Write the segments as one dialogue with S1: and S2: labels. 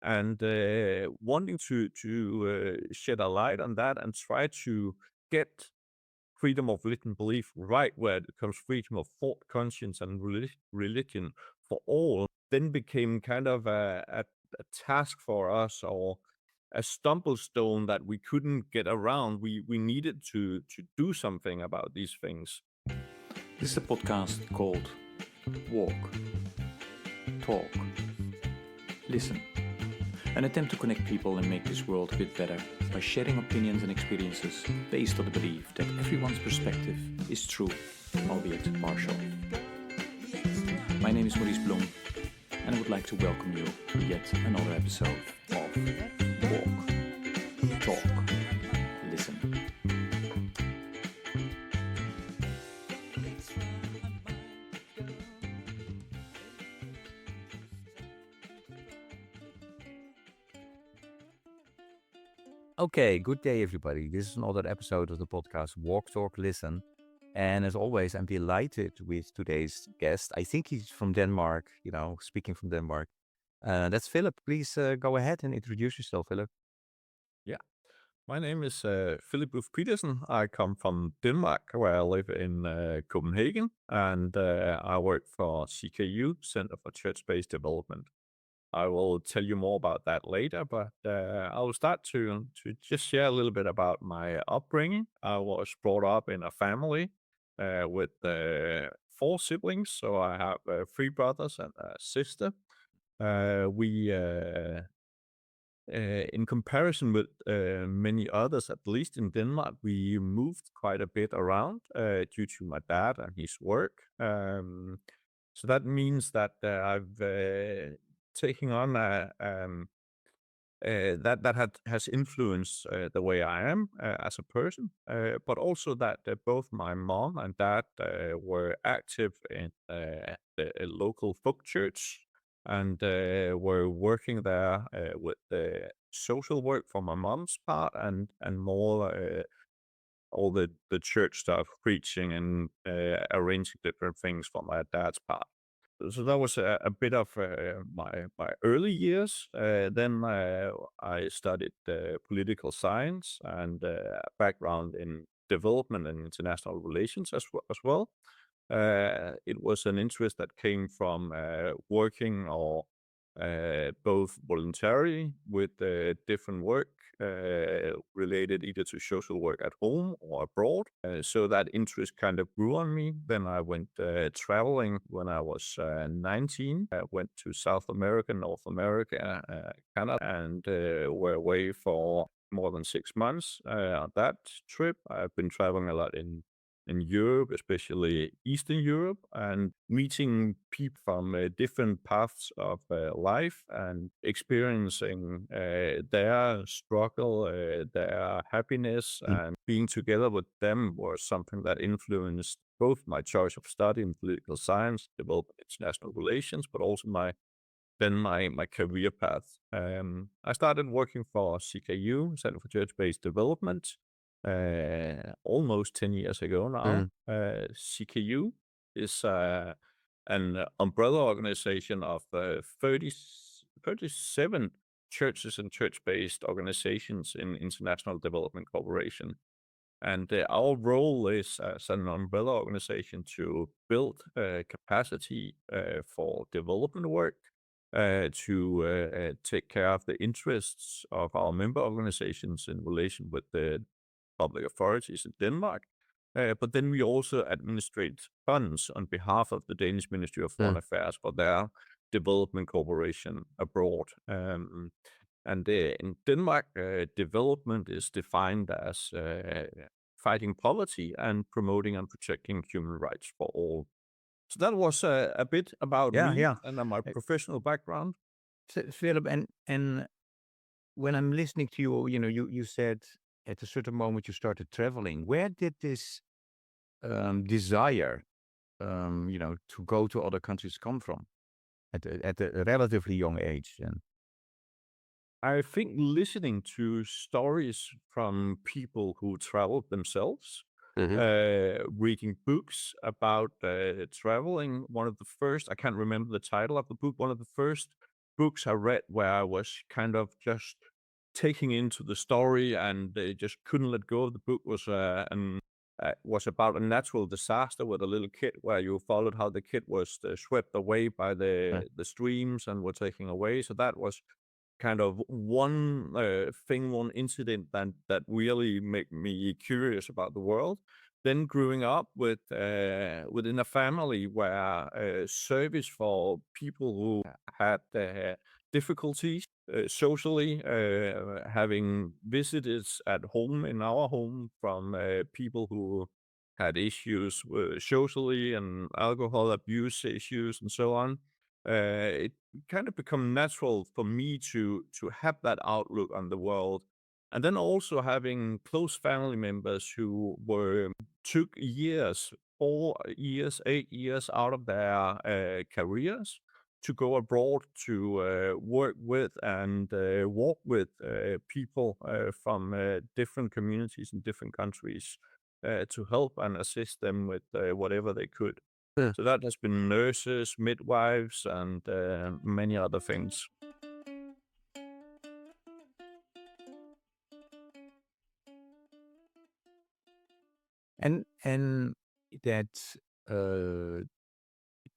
S1: and wanting to shed a light on that and try to get freedom of religion belief right where it comes freedom of thought, conscience, and religion for all, then became kind of a task for us or a stumble stone that we couldn't get around. We needed to do something about these things.
S2: This is a podcast called Walk, Talk, Listen, an attempt to connect people and make this world a bit better by sharing opinions and experiences based on the belief that everyone's perspective is true, albeit partial. My name is Maurice Blom, and I would like to welcome you to yet another episode of Walk, Talk, Listen.
S3: Okay, good day, everybody. This is another episode of the podcast Walk, Talk, Listen. And as always, I'm delighted with today's guest. I think he's from Denmark, speaking from Denmark. That's Filip. Please go ahead and introduce yourself, Filip.
S1: Yeah. My name is Filip Pedersen. I come from Denmark, where I live in Copenhagen, and I work for CKU, Center for Church-Based Development. I will tell you more about that later, but I will start to just share a little bit about my upbringing. I was brought up in a family with 4 siblings, so I have 3 brothers and a sister. In comparison with many others, at least in Denmark, we moved quite a bit around due to my dad and his work. So that means that I've taken on has influenced the way I am as a person, but also that both my mom and dad were active in the local folk church and were working there with the social work for my mom's part and more all the church stuff, preaching and arranging different things for my dad's part. So that was a bit of my early years. Then I studied political science and background in development and international relations as well. It was an interest that came from working or both voluntarily with different work related either to social work at home or abroad. So that interest kind of grew on me. Then I went traveling when I was 19. I went to South America, North America, Canada, and were away for more than 6 months on that trip. I've been traveling a lot in Europe, especially Eastern Europe, and meeting people from different paths of life and experiencing their struggle, their happiness, and being together with them was something that influenced both my choice of study in political science, development international relations, but also my career path. I started working for CKU, Center for Church-Based Development, almost 10 years ago now.
S3: Mm.
S1: CKU is an umbrella organization of 37 churches and church-based organizations in International Development Cooperation. And our role is as an umbrella organization to build capacity for development work, to take care of the interests of our member organizations in relation with the public authorities in Denmark. But then we also administrate funds on behalf of the Danish Ministry of Foreign Affairs for their development cooperation abroad. And in Denmark, development is defined as fighting poverty and promoting and protecting human rights for all. So that was a bit about me
S3: Yeah.
S1: and my
S3: Uh,
S1: professional background.
S3: Philip, and when I'm listening to you, you said at a certain moment you started traveling. Where did this desire, to go to other countries come from at a relatively young age? And
S1: I think listening to stories from people who traveled themselves, reading books about traveling. One of the first, I can't remember the title of the book, one of the first books I read where I was kind of just taking into the story and just couldn't let go of the book was about a natural disaster with a little kid where you followed how the kid was swept away by
S3: Uh,
S1: the streams and were taken away. So that was kind of one thing, one incident that really made me curious about the world. Then growing up within a family where service for people who had difficulties socially, having visitors at home in our home from people who had issues socially and alcohol abuse issues and so on. It kind of become natural for me to have that outlook on the world, and then also having close family members who were took years, 4 years, 8 years out of their careers to go abroad to work with and walk with people from different communities in different countries to help and assist them with whatever they could.
S3: uh,
S1: So that has been nurses, midwives, and many other things.
S3: and that uh,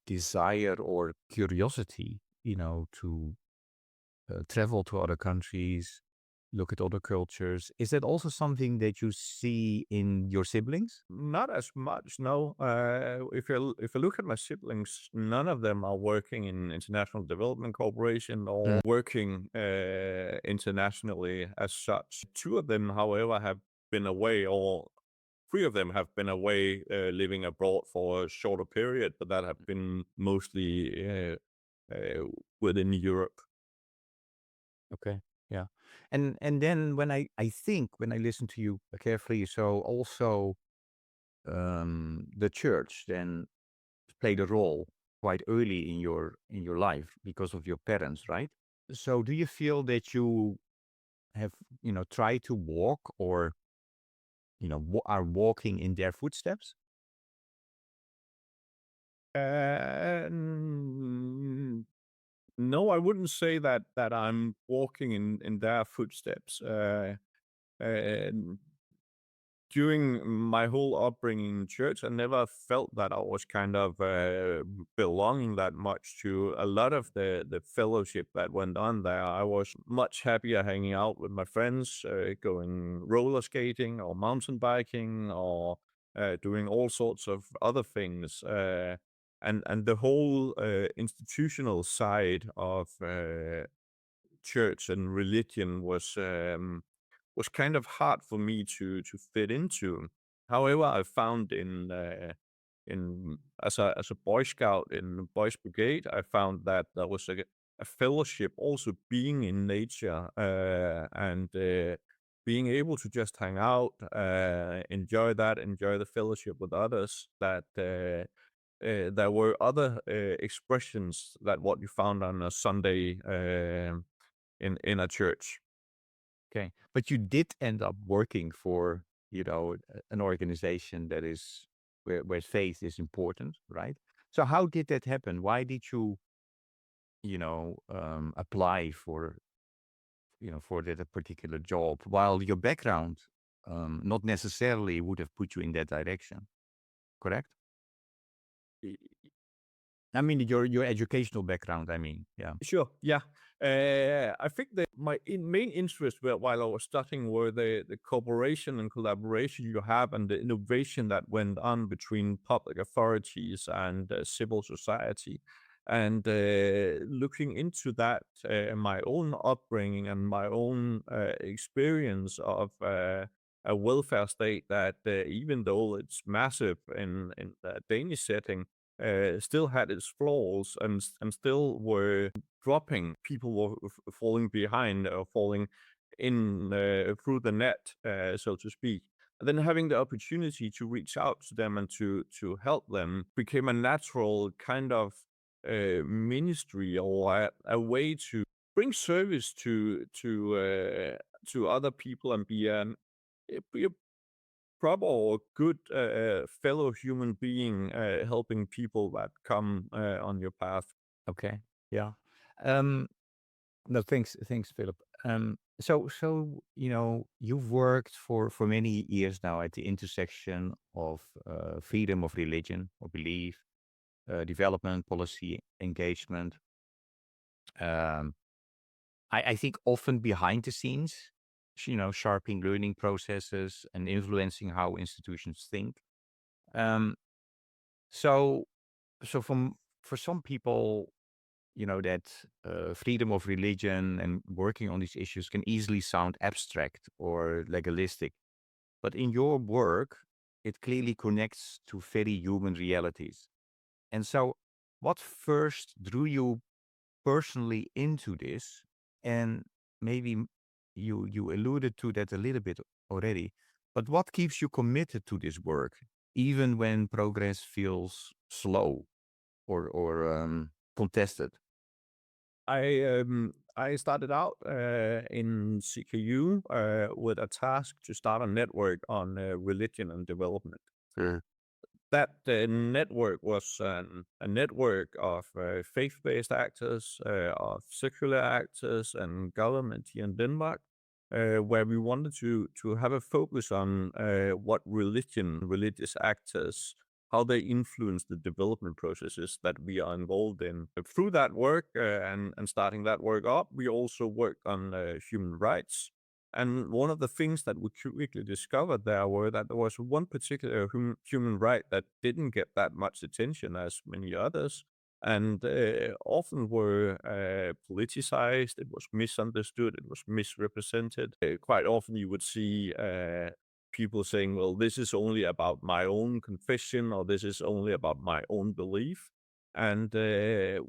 S3: desire or curiosity, to travel to other countries, look at other cultures. Is that also something that you see in your siblings?
S1: Not as much, no. If you look at my siblings, none of them are working in international development corporation or working internationally as such. Two of them, however, have been away, or three of them have been away living abroad for a shorter period, but that have been mostly uh, within Europe.
S3: Okay. Yeah. And then when I think when I listen to you carefully, so also the church then played a role quite early in your life because of your parents, right? So do you feel that you have, tried to walk or, are walking in their footsteps?
S1: Uh, No, I wouldn't say that I'm walking in their footsteps. And during my whole upbringing in church, I never felt that I was kind of belonging that much to a lot of the fellowship that went on there. I was much happier hanging out with my friends, going roller skating or mountain biking or doing all sorts of other things. And the whole institutional side of church and religion was kind of hard for me to fit into. However, I found in as a Boy Scout in Boys Brigade, I found that there was a fellowship also being in nature and being able to just hang out, enjoy the fellowship with others. That there were other expressions that what you found on a Sunday in a church.
S3: Okay. But you did end up working for, an organization that is where faith is important, right? So how did that happen? Why did you, apply for, for that particular job while your background not necessarily would have put you in that direction, correct? I mean, your educational background, I mean, yeah.
S1: Sure. Yeah. I think that my main interest while I was studying were the cooperation and collaboration you have and the innovation that went on between public authorities and civil society. And looking into that, my own upbringing and my own experience of a welfare state that, even though it's massive in the Danish setting, still had its flaws and still were dropping. People were falling behind or falling in through the net, so to speak. And then having the opportunity to reach out to them and to help them became a natural kind of ministry or a way to bring service to other people and be a proper or good fellow human being helping people that come on your path.
S3: Okay. Yeah. Um, No, thanks, Philip. So you've worked for many years now at the intersection of freedom of religion or belief, development, policy, engagement. Um, I think often behind the scenes, sharpening learning processes and influencing how institutions think. Um, so, so for some people, that freedom of religion and working on these issues can easily sound abstract or legalistic. But in your work, it clearly connects to very human realities. And so, what first drew you personally into this? And maybe you alluded to that a little bit already. But what keeps you committed to this work, even when progress feels slow or contested?
S1: I started out in CKU with a task to start a network on religion and development. That network was a network of faith-based actors, of secular actors, and government here in Denmark, where we wanted to have a focus on what religious actors, how they influence the development processes that we are involved in. Through that work and starting that work up, we also worked on human rights. And one of the things that we quickly discovered there were that there was one particular human right that didn't get that much attention as many others, and often were politicized. It was misunderstood. It was misrepresented. Quite often, you would see people saying, "Well, this is only about my own confession," or "This is only about my own belief." And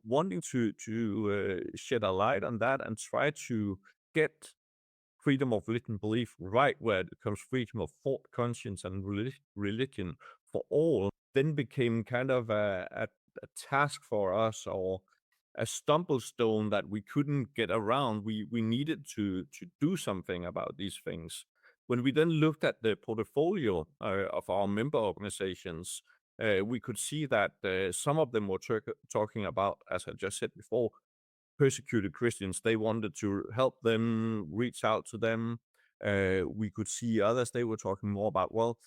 S1: wanting to shed a light on that and try to get freedom of religion belief right where it comes freedom of thought, conscience, and religion for all, then became kind of a task for us or a stumble stone that we couldn't get around. We needed to do something about these things. When we then looked at the portfolio of our member organizations, we could see that some of them were talking about, as I just said before, persecuted Christians. They wanted to help them, reach out to them. We could see others. They were talking more about, well,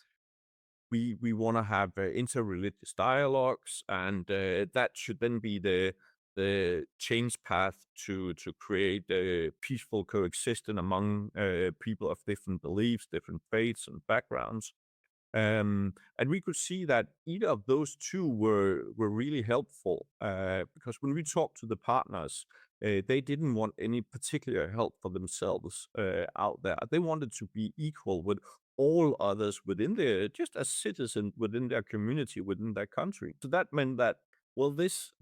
S1: we want to have interreligious dialogues, and that should then be the change path to create a peaceful coexistence among people of different beliefs, different faiths, and backgrounds. And we could see that either of those two were really helpful because when we talked to the partners, they didn't want any particular help for themselves out there. They wanted to be equal with all others within their, just as citizens within their community, within their country. So that meant that, well, this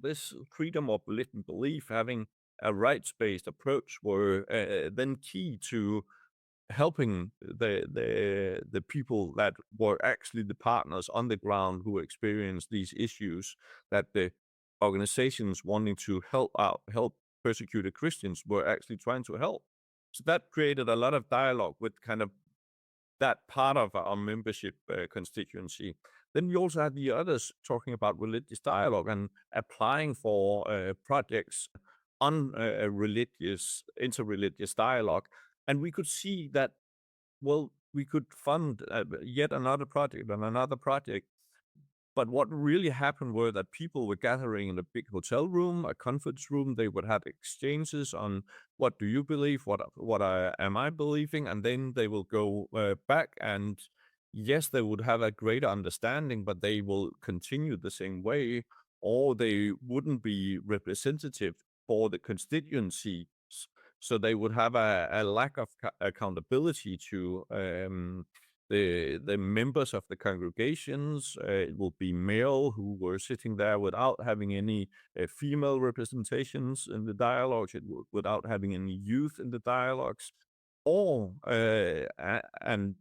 S1: freedom of religion belief, having a rights-based approach, were then key to helping the people that were actually the partners on the ground who experienced these issues, that the organizations wanting to help persecuted Christians were actually trying to help. So that created a lot of dialogue with kind of that part of our membership constituency. Then we also had the others talking about religious dialogue and applying for projects on religious, interreligious dialogue. And we could see that, well, we could fund yet another project and another project. But what really happened were that people were gathering in a big hotel room, a conference room. They would have exchanges on what do you believe, am I believing, and then they will go back and yes, they would have a greater understanding, but they will continue the same way, or they wouldn't be representative for the constituencies. So they would have a lack of accountability to the members of the congregations. It will be male who were sitting there without having any female representations in the dialogues, without having any youth in the dialogues, or and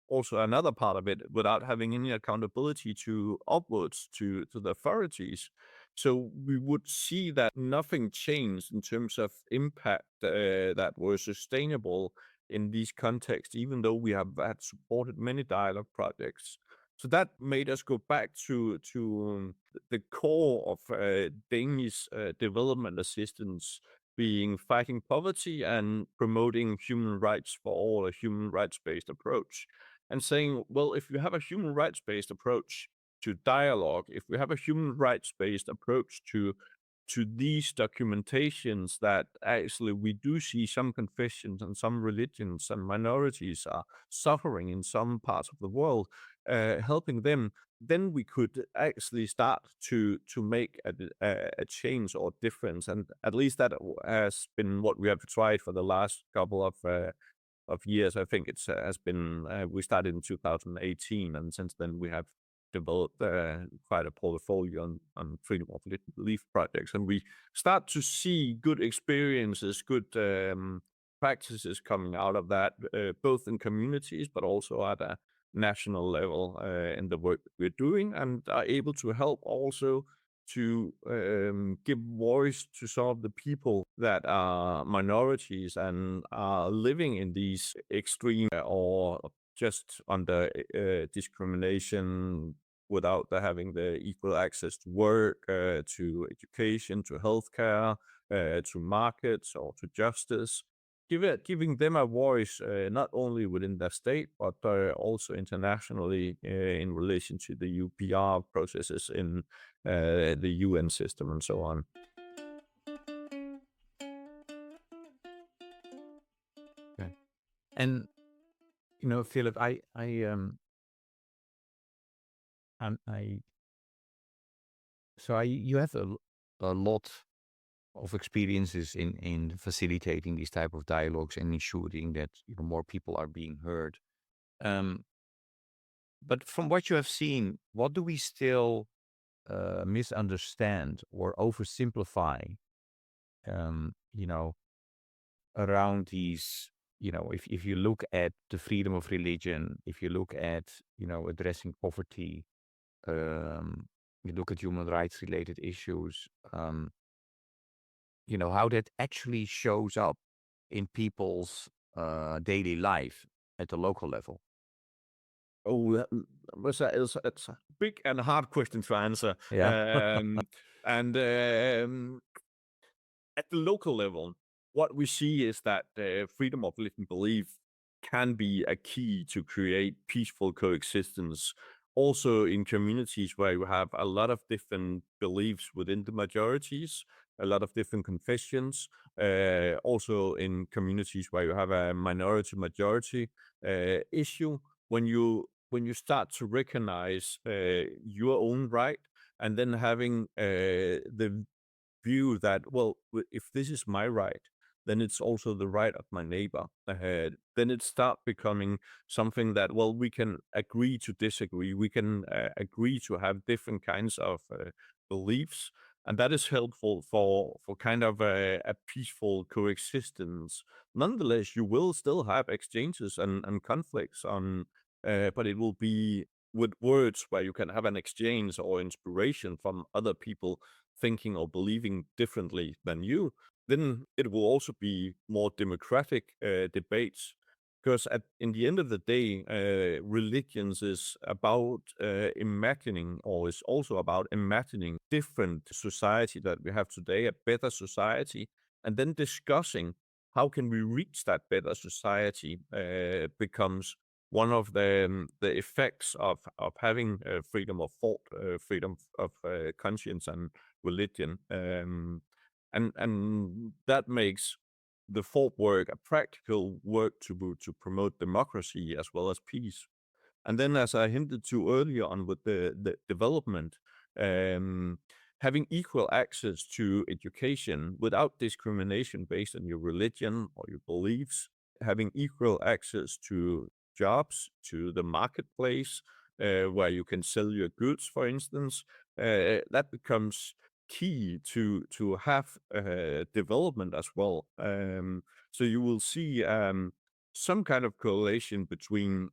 S1: also another part of it without having any accountability to upwards to the authorities. So we would see that nothing changed in terms of impact that were sustainable in these contexts, even though we have had supported many dialogue projects. So that made us go back to the core of Danish development assistance being fighting poverty and promoting human rights for all, a human rights-based approach. And saying, well, if you have a human rights-based approach to dialogue, if we have a human rights-based approach to these documentations, that actually we do see some confessions and some religions and minorities are suffering in some parts of the world, helping them, then we could actually start to make a change or difference. And at least that has been what we have tried for the last couple of years. I think it's has been we started in 2018, and since then we have developed quite a portfolio on freedom of belief projects, and we start to see good experiences, good practices coming out of that, both in communities but also at a national level in the work that we're doing, and are able to help also to give voice to some of the people that are minorities and are living in these extreme or just under discrimination, without having the equal access to work, to education, to healthcare, to markets, or to justice. Giving them a voice, not only within their state, but also internationally in relation to the UPR processes in the UN system and so on.
S3: Okay. And Philip, I you have a lot of experiences in facilitating these type of dialogues and ensuring that more people are being heard. Um, but from what you have seen, what do we still misunderstand or oversimplify? Um, you know, around these. If you look at the freedom of religion, if you look at addressing poverty, you look at human rights related issues. How that actually shows up in people's daily life at the local level.
S1: Oh, it's a big and hard question to answer.
S3: Yeah.
S1: And At the local level, what we see is that freedom of living belief can be a key to create peaceful coexistence. Also, in communities where you have a lot of different beliefs within the majorities, a lot of different confessions. Also, in communities where you have a minority majority issue, when you start to recognize your own right, and then having the view that, well, if this is my right, then it's also the right of my neighbor. Then it start becoming something that, well, we can agree to disagree. We can agree to have different kinds of beliefs, and that is helpful for kind of a peaceful coexistence. Nonetheless, you will still have exchanges and conflicts on, but it will be with words where you can have an exchange or inspiration from other people thinking or believing differently than you. Then it will also be more democratic debates. Because in the end of the day, religions is about imagining, or is also about imagining different society that we have today, a better society, and then discussing how can we reach that better society becomes one of the effects of having freedom of thought, freedom of conscience and religion. And that makes the thought work a practical work to promote democracy as well as peace. And then, as I hinted to earlier on with the development, um, having equal access to education without discrimination based on your religion or your beliefs, having equal access to jobs, to the marketplace, where you can sell your goods, for instance, that becomes key to have development as well. So you will see some kind of correlation between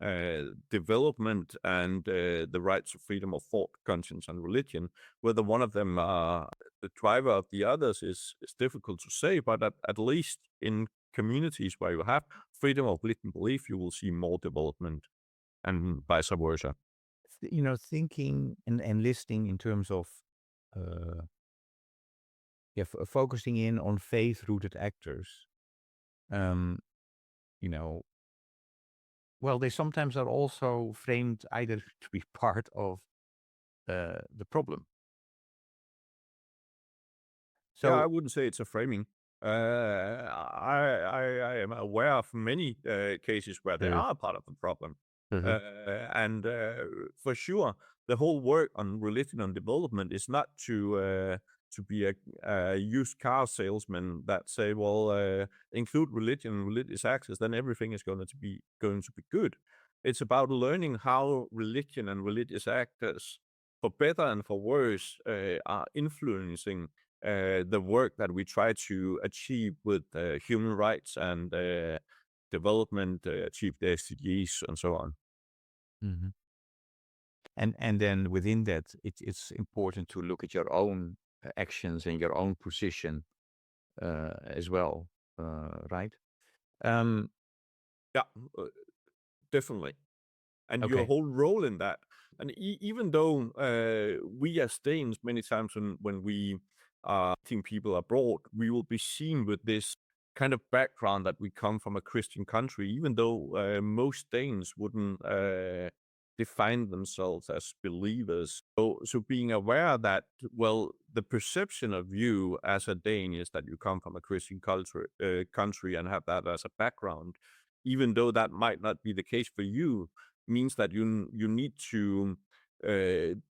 S1: development and the rights of freedom of thought, conscience, and religion. Whether one of them are the driver of the others is difficult to say, but at least in communities where you have freedom of religion belief, you will see more development, and vice versa.
S3: Thinking and listening in terms of uh, yeah, focusing in on faith-rooted actors. Um, you know, well, they sometimes are also framed either to be part of the problem.
S1: Yeah, I
S3: So,
S1: wouldn't say it's a framing. I am aware of many cases where they
S3: uh,
S1: are part of the problem.
S3: mhm,
S1: Uh, and for sure, the whole work on religion and development is not to be a used car salesman that say, well, include religion and religious access, then everything is going to be good. It's about learning how religion and religious actors, for better and for worse, are influencing the work that we try to achieve with human rights and development, achieve the SDGs and so on.
S3: mhm. And then within that, it's important to look at your own actions and your own position as well, right? Um,
S1: Yeah, uh, definitely. And your
S3: okay.
S1: whole role in that. And even though we as Danes, many times when we are meeting people abroad, we will be seen with this kind of background that we come from a Christian country, even though most Danes wouldn't define themselves as believers. So being aware that, well, the perception of you as a Dane is that you come from a Christian culture, country and have that as a background, even though that might not be the case for you, means that you need to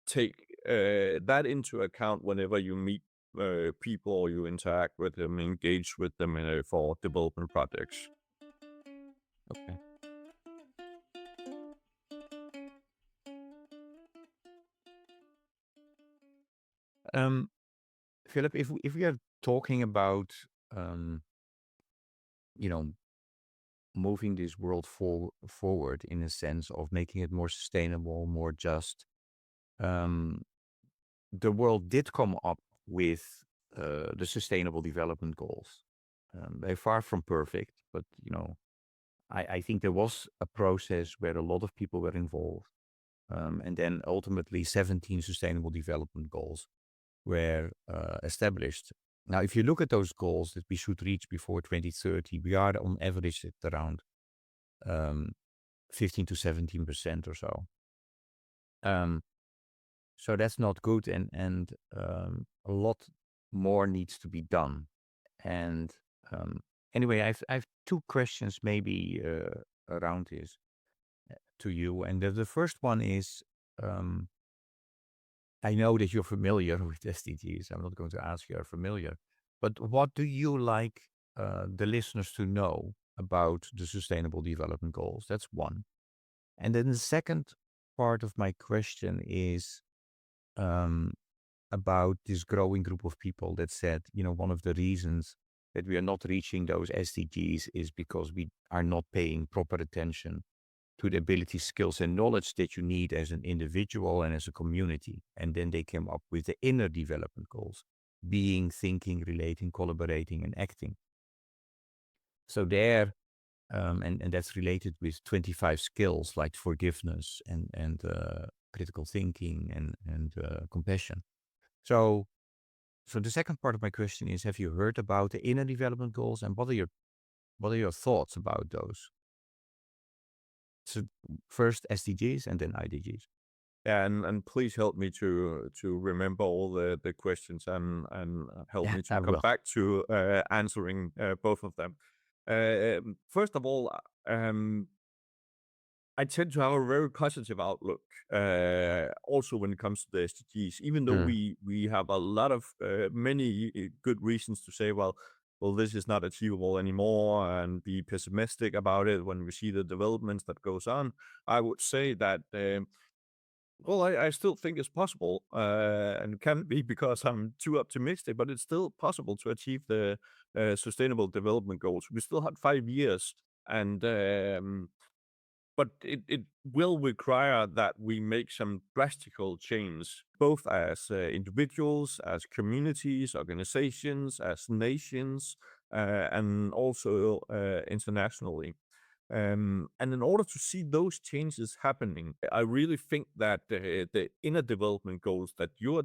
S1: take that into account whenever you meet people or you interact with them, engage with them for development projects.
S3: Okay. Um, Philip, if we are talking about um, you know, moving this world forward in a sense of making it more sustainable, more just, um, the world did come up with the Sustainable Development Goals. They're far from perfect, but I think there was a process where a lot of people were involved, and then ultimately 17 Sustainable Development Goals were established. Now, if you look at those goals that we should reach before 2030, we are on average at around um, 15 to 17% or so. Um, so that's not good, and a lot more needs to be done. And um, anyway, I've two questions maybe around this to you, and the first one is. I know that you're familiar with SDGs. I'm not going to ask you are familiar, but what do you like the listeners to know about the Sustainable Development Goals? That's one. And then the second part of my question is um, about this growing group of people that said, one of the reasons that we are not reaching those SDGs is because we are not paying proper attention to the abilities, skills, and knowledge that you need as an individual and as a community. And then they came up with the inner development goals: being, thinking, relating, collaborating, and acting. So there, and that's related with 25 skills like forgiveness and critical thinking and compassion. So, so the second part of my question is: have you heard about the inner development goals, and what are your thoughts about those? So first SDGs and then IDGs.
S1: And please help me to remember all the questions and help
S3: Yeah,
S1: me to
S3: I
S1: come
S3: will.
S1: back to answering both of them. First of all, um, I tend to have a very positive outlook, also when it comes to the SDGs. Even though
S3: Mm,
S1: we have a lot of many good reasons to say, well, this is not achievable anymore, and be pessimistic about it when we see the developments that goes on. I would say that. Well, I still think it's possible, and it can be because I'm too optimistic, but it's still possible to achieve the sustainable development goals. We still have 5 years, and but it will require that we make some drastical change, both as individuals, as communities, organizations, as nations, and also internationally. And in order to see those changes happening, I really think that the inner development goals that you're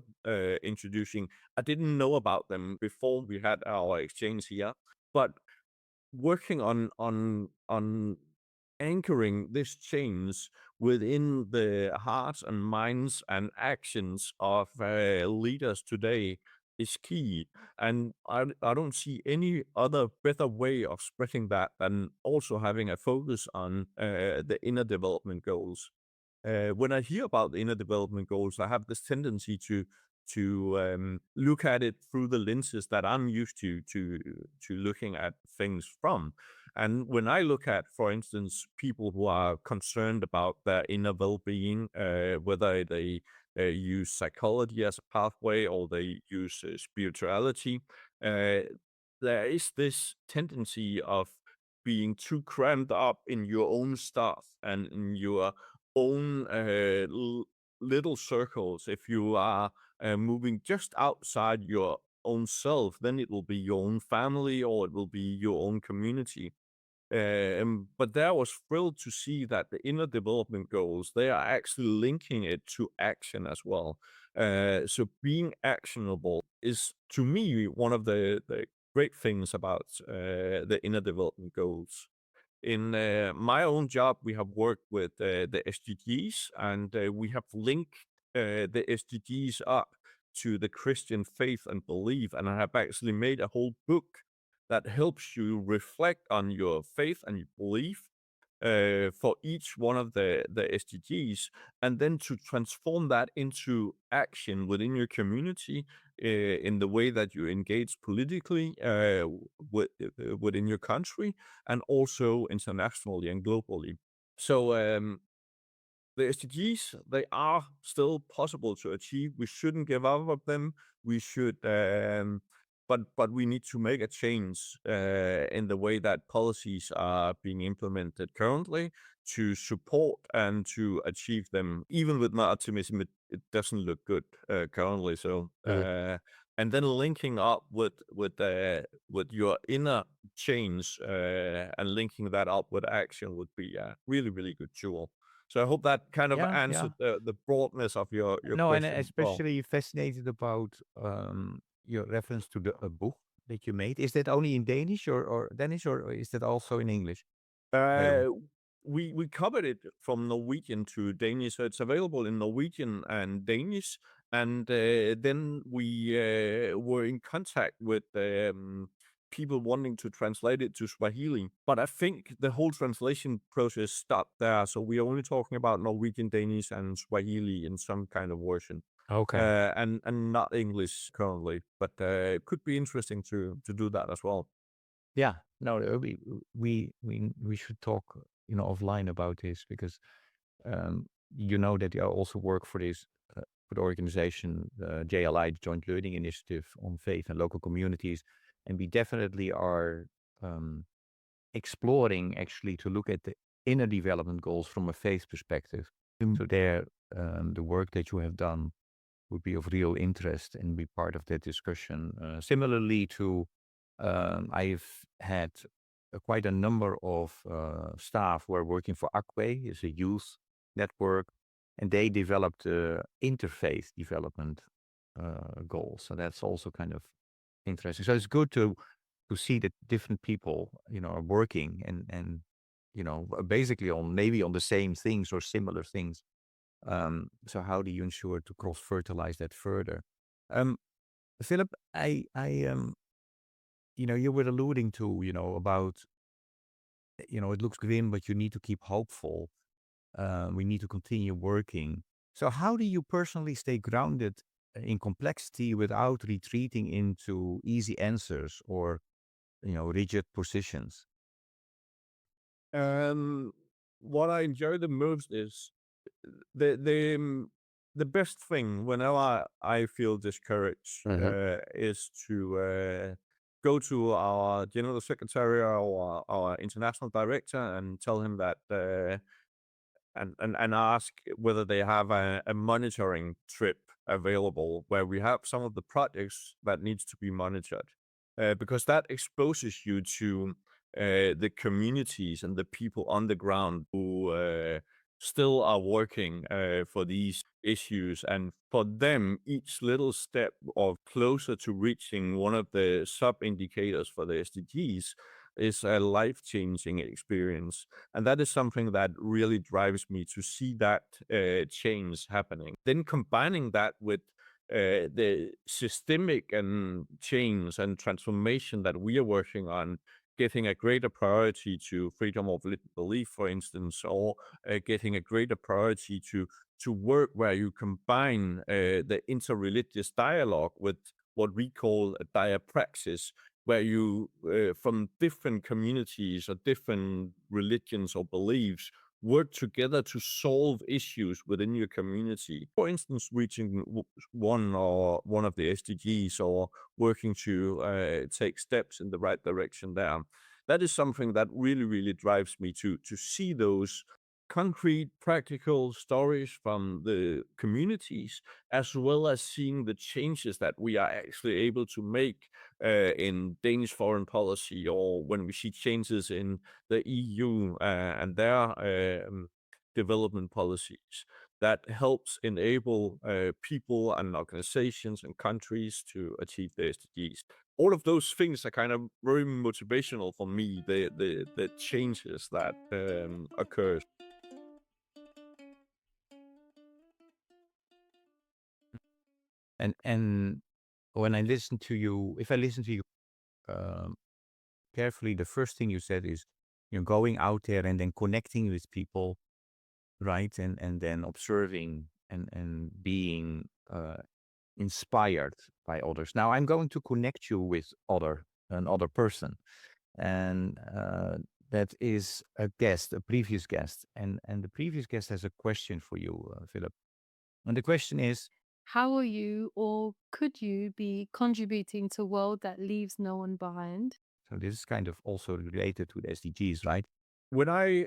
S1: introducing, I didn't know about them before we had our exchange here, but working on anchoring this change within the hearts and minds and actions of leaders today is key. And I don't see any other better way of spreading that than also having a focus on the inner development goals. When I hear about the inner development goals, I have this tendency to look at it through the lenses that I'm used to looking at things from. And when I look at, for instance, people who are concerned about their inner well-being, whether they use psychology as a pathway or they use spirituality, uh, there is this tendency of being too crammed up in your own stuff and in your own little circles. If you are moving just outside your own self, then it will be your own family or it will be your own community. But there I was thrilled to see that the inner development goals, they are actually linking it to action as well. So being actionable is, to me, one of the great things about the inner development goals. In my own job, we have worked with the SDGs, and we have linked the SDGs up to the Christian faith and belief. And I have actually made a whole book that helps you reflect on your faith and your belief for each one of the SDGs, and then to transform that into action within your community in the way that you engage politically within your country and also internationally and globally. So the SDGs, they are still possible to achieve. We shouldn't give up on them. We should, but we need to make a change in the way that policies are being implemented currently to support and to achieve them. Even with my optimism, it doesn't look good currently. So,
S3: Mhm.
S1: and then linking up with your inner change and linking that up with action would be a really, really good tool. So I hope that kind of
S3: Yeah,
S1: answered
S3: yeah.
S1: the broadness of your
S3: No, and
S1: question as well.
S3: especially fascinated about your reference to the a book that you made. Is that only in Danish or Danish, or is that also in English
S1: Uh,
S3: available?
S1: we covered it from Norwegian to Danish, so it's available in Norwegian and Danish. And then we were in contact with people wanting to translate it to Swahili. But I think the whole translation process stopped there. So we're only talking about Norwegian, Danish, and Swahili in some kind of version.
S3: Okay.
S1: And not English currently, but it could be interesting to do that as well.
S3: Yeah. No, we should talk, offline about this because you know that I also work for this for the organization JLI, the Joint Learning Initiative on Faith and Local Communities, and we definitely are um, exploring actually to look at the inner development goals from a faith perspective. So there, the work that you have done would be of real interest and be part of that discussion. Similarly to, I've had quite a number of staff who are working for Akwe, is a youth network, and they developed interfaith development goals. So that's also kind of interesting. So it's good to see that different people, are working and basically on maybe on the same things or similar things. So how do you ensure to cross fertilize that further? Um, Philip, you were alluding to, about, it looks grim, but you need to keep hopeful. We need to continue working. So how do you personally stay grounded in complexity without retreating into easy answers or, rigid positions?
S1: Um, what I enjoy the most is the best thing whenever I feel discouraged
S3: Hmm.
S1: is to go to our general secretary or our international director and tell him that and ask whether they have a monitoring trip available where we have some of the projects that needs to be monitored because that exposes you to the communities and the people on the ground who still are working for these issues. And for them, each little step or closer to reaching one of the sub indicators for the SDGs is a life changing experience. And that is something that really drives me to see that change happening. Then combining that with the systemic and change and transformation that we are working on, getting a greater priority to freedom of belief, for instance, or getting a greater priority to work where you combine the interreligious dialogue with what we call a diapraxis, where you, from different communities or different religions or beliefs, work together to solve issues within your community. For instance, reaching one of the SDGs or working to take steps in the right direction there. That is something that really, really drives me to see those concrete, practical stories from the communities, as well as seeing the changes that we are actually able to make in Danish foreign policy, or when we see changes in the EU and their development policies that helps enable people and organizations and countries to achieve the SDGs. All of those things are kind of very motivational for me. The changes that occur.
S3: And when I listen to you, if I listen to you um, carefully, the first thing you said is, going out there and then connecting with people, right? And then observing and being inspired by others. Now I'm going to connect you with another person, and that is a previous guest, and the previous guest has a question for you, Philip. And the question is,
S4: How will you or could you be contributing to a world that leaves no one behind?
S3: so this is kind of also related to the SDGs, right?
S1: When I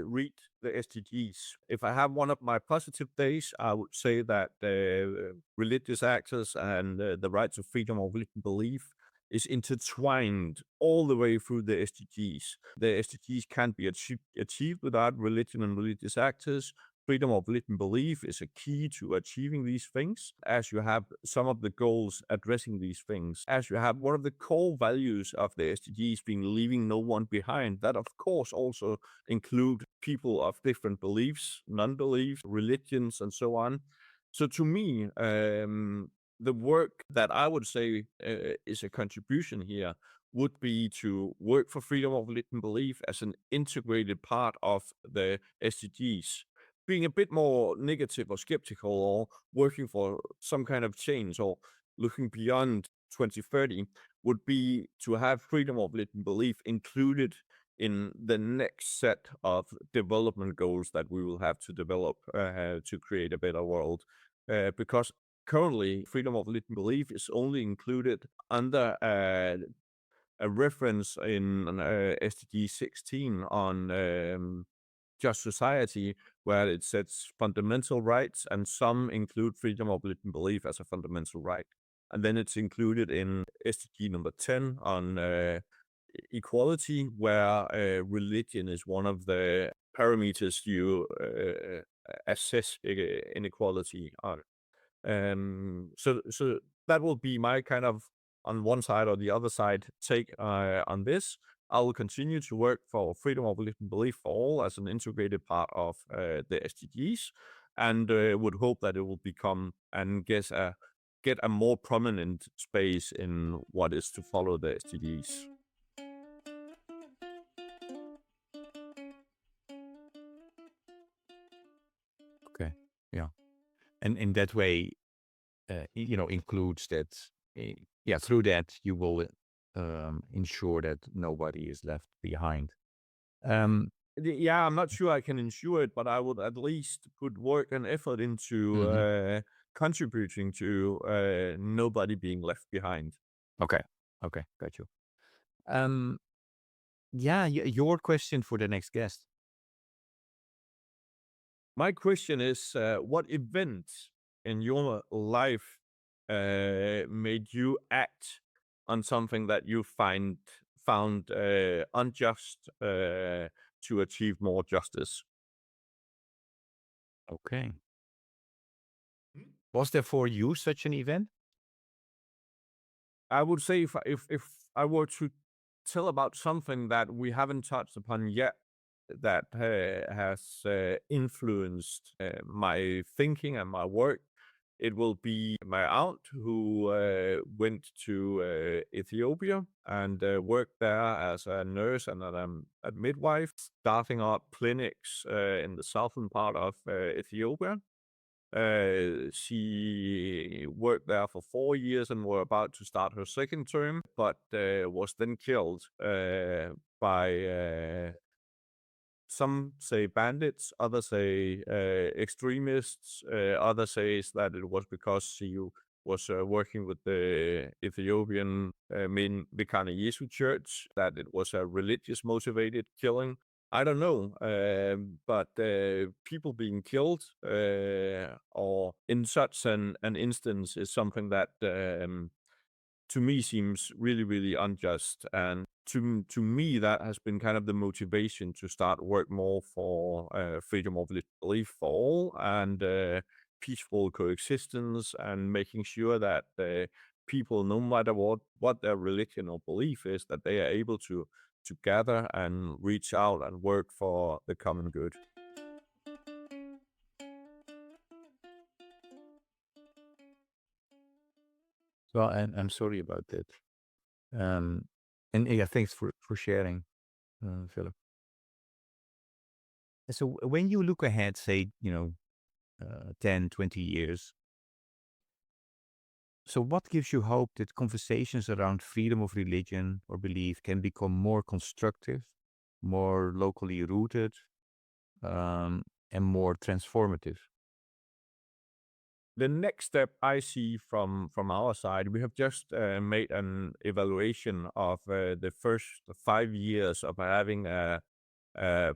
S1: read the SDGs, if I have one of my positive days, I would say that religious actors and the rights of freedom of religion belief is intertwined all the way through the SDGs. The SDGs can't be achieved without religion and religious actors. Freedom of religion belief is a key to achieving these things, as you have some of the goals addressing these things, as you have one of the core values of the SDGs being leaving no one behind. That, of course, also include people of different beliefs, non-beliefs, religions, and so on. So to me, the work that I would say is a contribution here would be to work for freedom of religion belief as an integrated part of the SDGs. Being a bit more negative or skeptical, or working for some kind of change, or looking beyond 2030, would be to have freedom of religion belief included in the next set of development goals that we will have to develop to create a better world. Because currently, freedom of religion belief is only included under a reference in SDG 16 on just society, where it sets fundamental rights, and some include freedom of religion belief as a fundamental right. And then it's included in SDG number 10 on equality, where religion is one of the parameters you assess inequality on. So that will be my kind of, on one side or the other side, take on this. I will continue to work for freedom of religion belief for all as an integrated part of the SDGs, and would hope that it will become and get a more prominent space in what is to follow the SDGs.
S3: Okay, yeah, and in that way, includes that. Yeah, through that you will ensure that nobody is left behind. Um,
S1: Yeah, I'm not sure I can ensure it, but I would at least put work and effort into
S3: mhm.
S1: contributing to nobody being left behind.
S3: Okay, okay, got you. Um, yeah, your question for the next guest.
S1: My question is, what event in your life made you act on something that you find found unjust to achieve more justice.
S3: Okay. Was there for you such an event?
S1: I would say if I were to tell about something that we haven't touched upon yet that has influenced my thinking and my work, it will be my aunt who went to Ethiopia and worked there as a nurse and a midwife, starting up clinics in the southern part of Ethiopia. She worked there for 4 years and were about to start her second term, but was then killed by some say bandits, others say extremists, others says that it was because she was working with the Ethiopian main Mekane Yesu Church, that it was a religious motivated killing. I don't know, but people being killed or in such an instance is something that to me seems really, really unjust. And to me, that has been kind of the motivation to start work more for freedom of belief for all and peaceful coexistence and making sure that people, no matter what their religion or belief is, that they are able to gather and reach out and work for the common good.
S3: Well, and I'm sorry about that. Um, and yeah, thanks for sharing, Philip. And so when you look ahead, say, 10, 20 years, so what gives you hope that conversations around freedom of religion or belief can become more constructive, more locally rooted, um, and more transformative?
S1: The next step I see from our side, we have just made an evaluation of the first 5 years of having a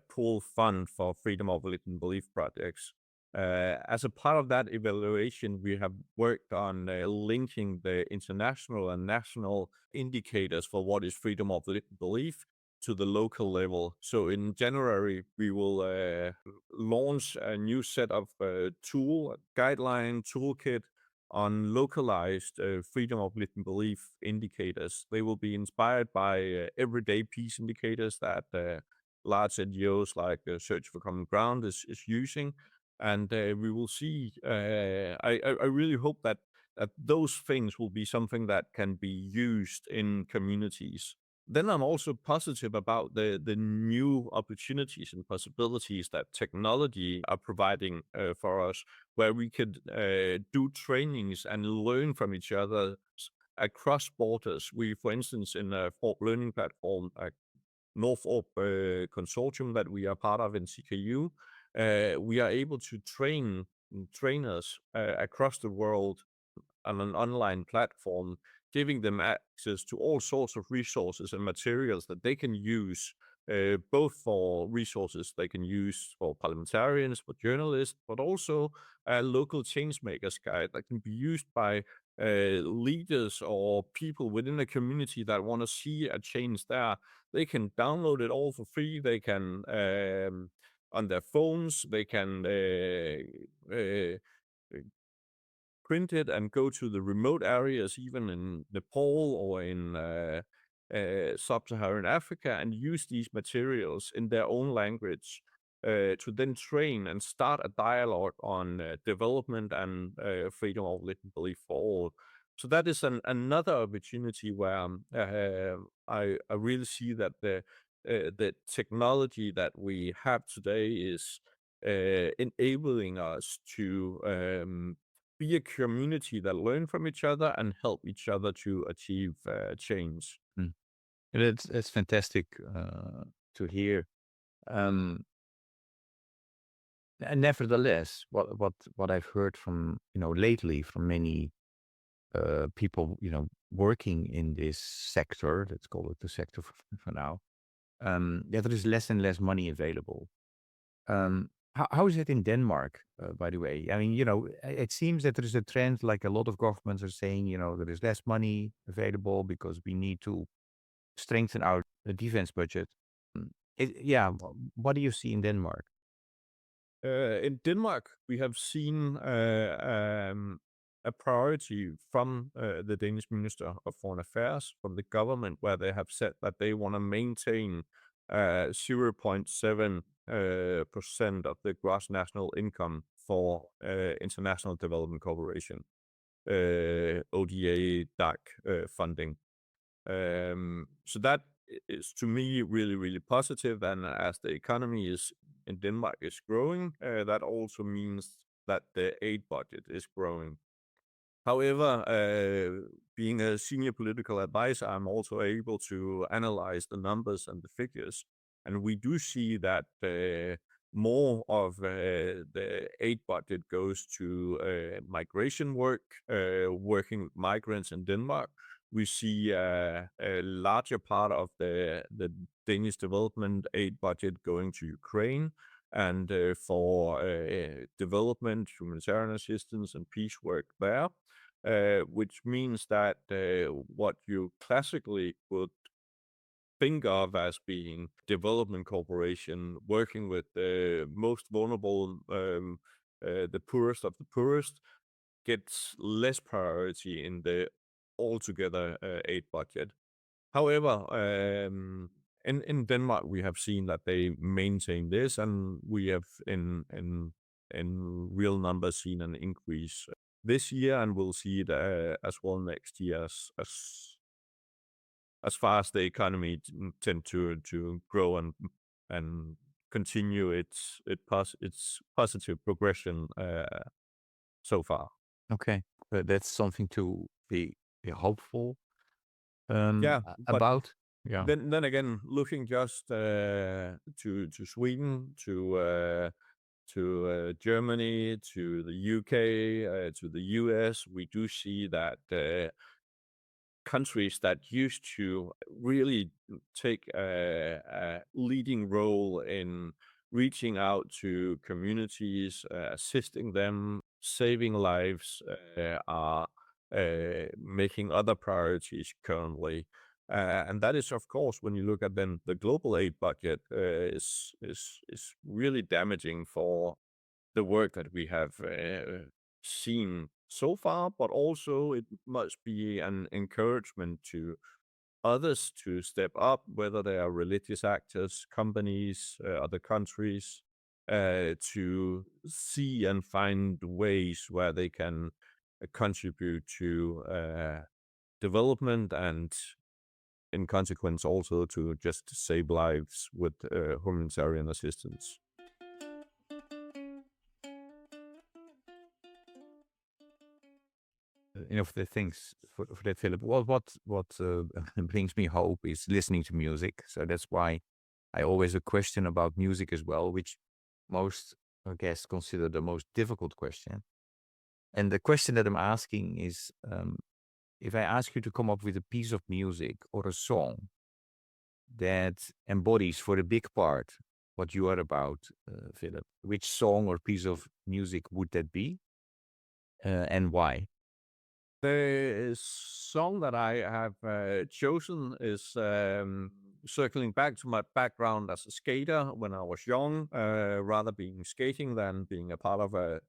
S1: pool fund for freedom of religion belief projects. As a part of that evaluation, we have worked on linking the international and national indicators for what is freedom of religion belief to the local level. So in January, we will launch a new set of guideline toolkit on localized freedom of religion belief indicators. They will be inspired by everyday peace indicators that large NGOs like Search for Common Ground is using. And we will see. I really hope that those things will be something that can be used in communities. Then I'm also positive about the new opportunities and possibilities that technology are providing for us, where we could do trainings and learn from each other across borders. We, for instance, in a Fork Learning platform, Northrop consortium that we are part of in CKU, we are able to train trainers across the world on an online platform, giving them access to all sorts of resources and materials that they can use, both for resources they can use for parliamentarians, for journalists, but also a local change makers guide that can be used by leaders or people within a community that want to see a change there. They can download it all for free. They can on their phones. They can print it and go to the remote areas, even in Nepal or in sub-Saharan Africa, and use these materials in their own language to then train and start a dialogue on development and freedom of religion belief for all. So that is another opportunity where I really see that the technology that we have today is enabling us to be a community that learn from each other and help each other to achieve change.
S3: Mm. And it's fantastic to hear. Um, and nevertheless, what I've heard from lately from many people working in this sector, let's call it the sector for now, yeah, there is less and less money available. How is it in Denmark, by the way? I mean, it seems that there is a trend, like a lot of governments are saying, there is less money available because we need to strengthen our defense budget. Yeah, what do you see in Denmark?
S1: In Denmark, we have seen a priority from the Danish Minister of Foreign Affairs, from the government, where they have said that they want to maintain 0.7% of the gross national income for international development cooperation, ODA, DAC funding. So that is to me really, really positive. And as the economy is in Denmark is growing, that also means that the aid budget is growing. However, being a senior political advisor, I'm also able to analyze the numbers and the figures. And we do see that more of the aid budget goes to migration work, working with migrants in Denmark. We see a larger part of the Danish development aid budget going to Ukraine and for development, humanitarian assistance, and peace work there. Which means that what you classically would think of as being development cooperation, working with the most vulnerable, the poorest of the poorest, gets less priority in the altogether aid budget. However, in Denmark, we have seen that they maintain this, and we have in real numbers seen an increase this year, and we'll see it as well next year as far as the economy tend to grow and continue its positive progression so far.
S3: Okay, that's something to be hopeful
S1: Yeah, but
S3: about. Yeah.
S1: then again, looking just to Sweden, to Germany, to the UK, to the US, we do see that countries that used to really take a leading role in reaching out to communities, assisting them, saving lives, are making other priorities currently. And that is, of course, when you look at then the global aid budget, is really damaging for the work that we have seen so far, but also it must be an encouragement to others to step up, whether they are religious actors, companies, other countries, to see and find ways where they can contribute to development and, in consequence, also to just save lives with humanitarian assistance.
S3: Of the things for that, Philip. What brings me hope is listening to music. So that's why I always a question about music as well, which most guests consider the most difficult question. And the question that I'm asking is, if I ask you to come up with a piece of music or a song that embodies for a big part what you are about, Philip, which song or piece of music would that be, and why?
S1: The song that I have chosen is circling back to my background as a skater when I was young, rather being skating than being a part of a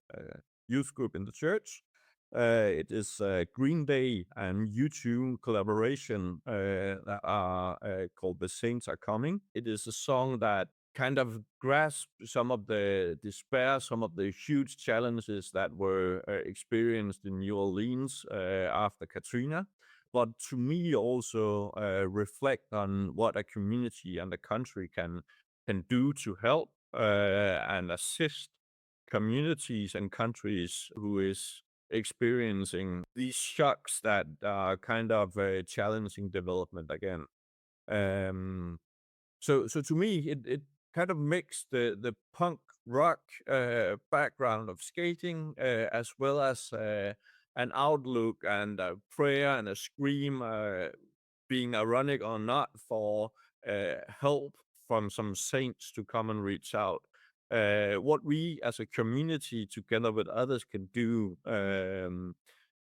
S1: youth group in the church. It is Green Day and U2 collaboration that are called The Saints Are Coming. It is a song that kind of grasp some of the despair, some of the huge challenges that were experienced in New Orleans after Katrina, but to me also reflect on what a community and a country can do to help and assist communities and countries who is experiencing these shocks that are kind of challenging development again. Um, so to me, it kind of makes the punk rock background of skating as well as an outlook and a prayer and a scream, being ironic or not, for help from some saints to come and reach out. What we as a community together with others can do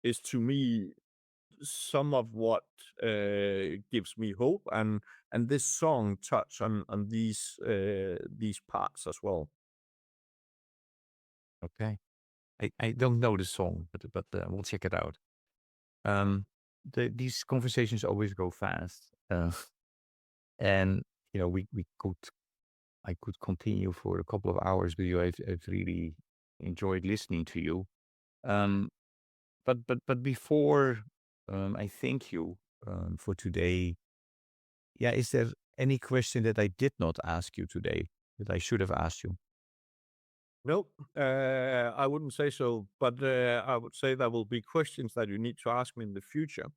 S1: is to me some of what gives me hope, and this song touch on these parts as well.
S3: Okay. I don't know the song, but we'll check it out. These conversations always go fast, and we could I could continue for a couple of hours with you. I've really enjoyed listening to you. Um, but before I thank you for today, yeah, is there any question that I did not ask you today that I should have asked you?
S1: Nope, I wouldn't say so, but I would say there will be questions that you need to ask me in the future.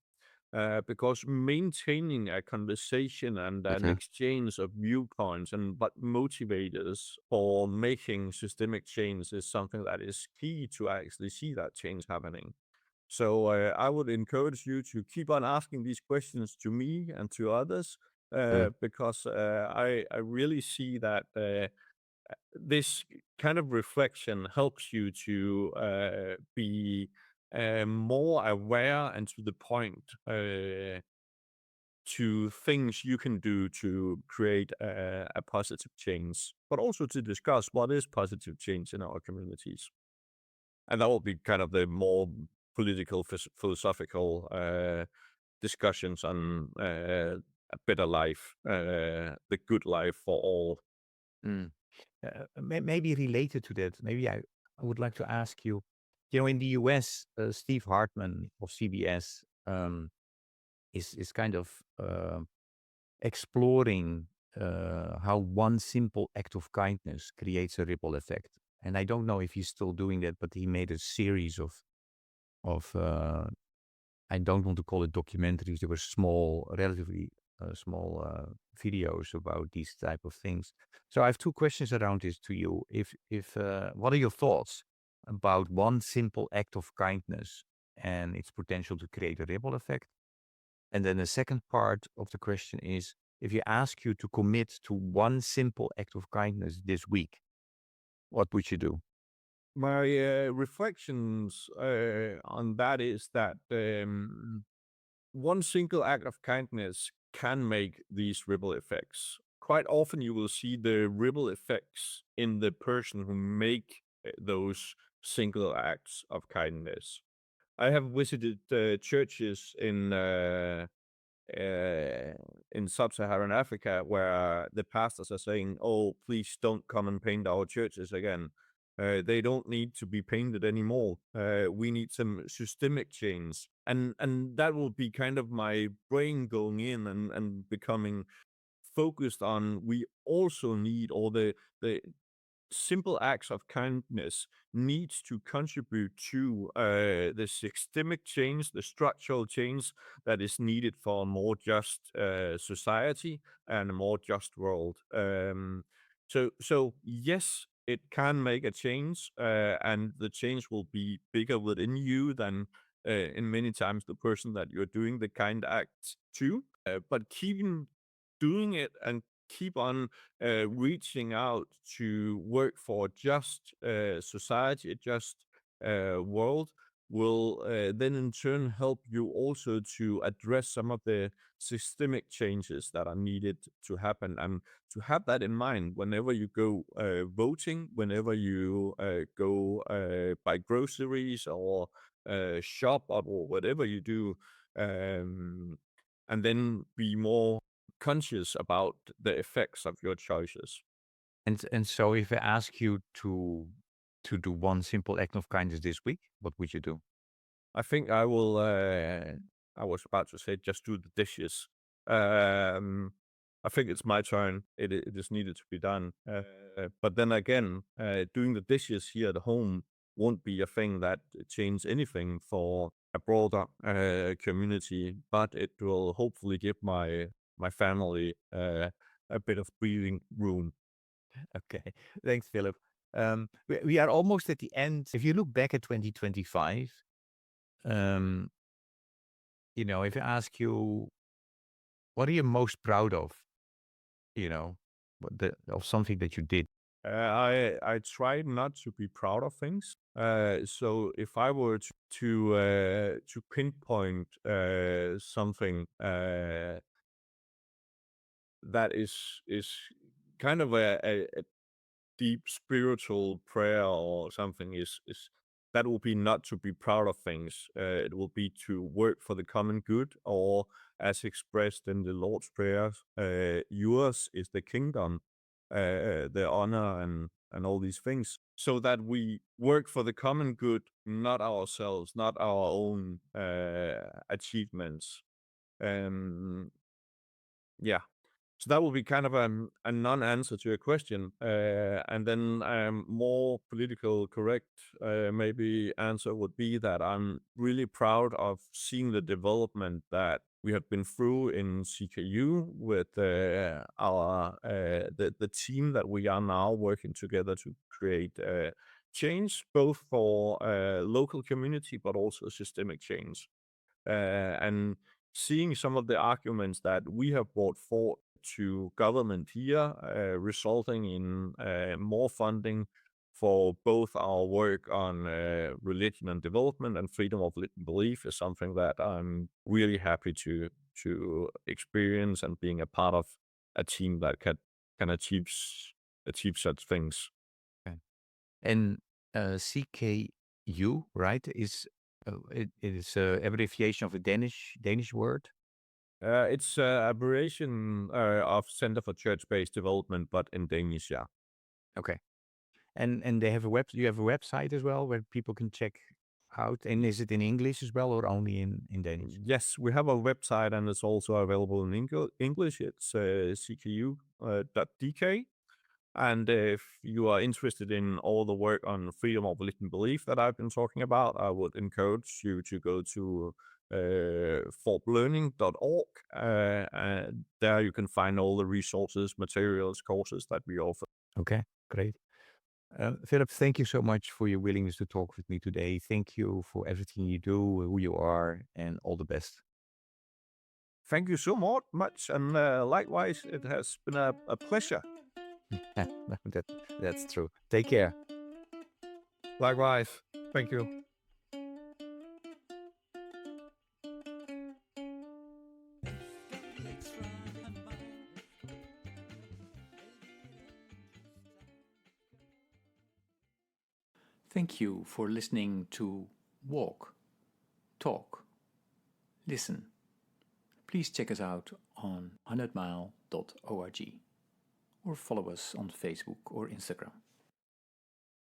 S1: Because maintaining a conversation and an
S3: Okay.
S1: exchange of viewpoints and what motivators for making systemic change is something that is key to actually see that change happening. So I would encourage you to keep on asking these questions to me and to others, because I really see that this kind of reflection helps you to be more aware and to the point, to things you can do to create a positive change, but also to discuss what is positive change in our communities. And that will be kind of the more political, philosophical discussions on a better life, the good life for all.
S3: Mm. Maybe related to that, maybe I would like to ask you, in the US, Steve Hartman of CBS is kind of exploring how one simple act of kindness creates a ripple effect. And I don't know if he's still doing that, but he made a series of I don't want to call it documentaries. They were small, relatively small videos about these type of things. So I have two questions around this to you. If What are your thoughts about one simple act of kindness and its potential to create a ripple effect? And then the second part of the question is, if you ask you to commit to one simple act of kindness this week, what would you do?
S1: My reflections on that is that one single act of kindness can make these ripple effects. Quite often, you will see the ripple effects in the person who make those single acts of kindness. I have visited churches in sub-Saharan Africa where the pastors are saying, "Oh, please don't come and paint our churches again. They don't need to be painted anymore. We need some systemic change." And that will be kind of my brain going in and becoming focused on. We also need all the simple acts of kindness needs to contribute to the systemic change, the structural change that is needed for a more just society and a more just world. So yes, it can make a change, and the change will be bigger within you than in many times the person that you're doing the kind act to. But keeping doing it and keep on reaching out to work for a just society, a just world, will then in turn help you also to address some of the systemic changes that are needed to happen. And to have that in mind whenever you go voting, whenever you go buy groceries or shop or whatever you do, um, and then be more conscious about the effects of your choices.
S3: And so if I ask you to do one simple act of kindness this week, what would you do?
S1: I think I will. I was about to say just do the dishes. Um, I think it's my turn. It is needed to be done. But then again, doing the dishes here at home won't be a thing that change anything for a broader community. But it will hopefully give my family a bit of breathing room.
S3: Okay, thanks, Philip. We are almost at the end. If you look back at 2025, um, if I ask you, what are you most proud of? Of something that you did.
S1: I try not to be proud of things. So if I were to pinpoint something that is kind of a deep spiritual prayer or something, is that will be not to be proud of things. It will be to work for the common good, or as expressed in the Lord's Prayer, yours is the kingdom, the honor, and all these things, so that we work for the common good, not ourselves, not our own achievements. Um, yeah. So that will be kind of a non-answer to your question. And then more political correct maybe answer would be that I'm really proud of seeing the development that we have been through in CKU with the team that we are now working together to create change, both for local community but also systemic change. And seeing some of the arguments that we have brought forth to government here, resulting in more funding for both our work on religion and development and freedom of belief, is something that I'm really happy to experience, and being a part of a team that can achieve such things.
S3: Okay. And CKU, right, is it is a abbreviation of a Danish word.
S1: It's abbreviation of Center for Church-Based Development, but in Danish, yeah.
S3: Okay. And they have a you have a website as well where people can check out. And is it in English as well, or only in Danish?
S1: Yes, we have a website, and it's also available in English. It's cku.dk. And if you are interested in all the work on freedom of religion and belief that I've been talking about, I would encourage you to go to fortlearning.org. And there you can find all the resources, materials, courses that we offer.
S3: Okay, great. Philip, thank you so much for your willingness to talk with me today. Thank you for everything you do, who you are, and all the best.
S1: Thank you so much, and likewise, it has been a pleasure.
S3: That's true. Take care.
S1: Likewise, thank you.
S2: Thank you for listening to Walk, Talk, Listen. Please check us out on 100mile.org or follow us on Facebook or Instagram.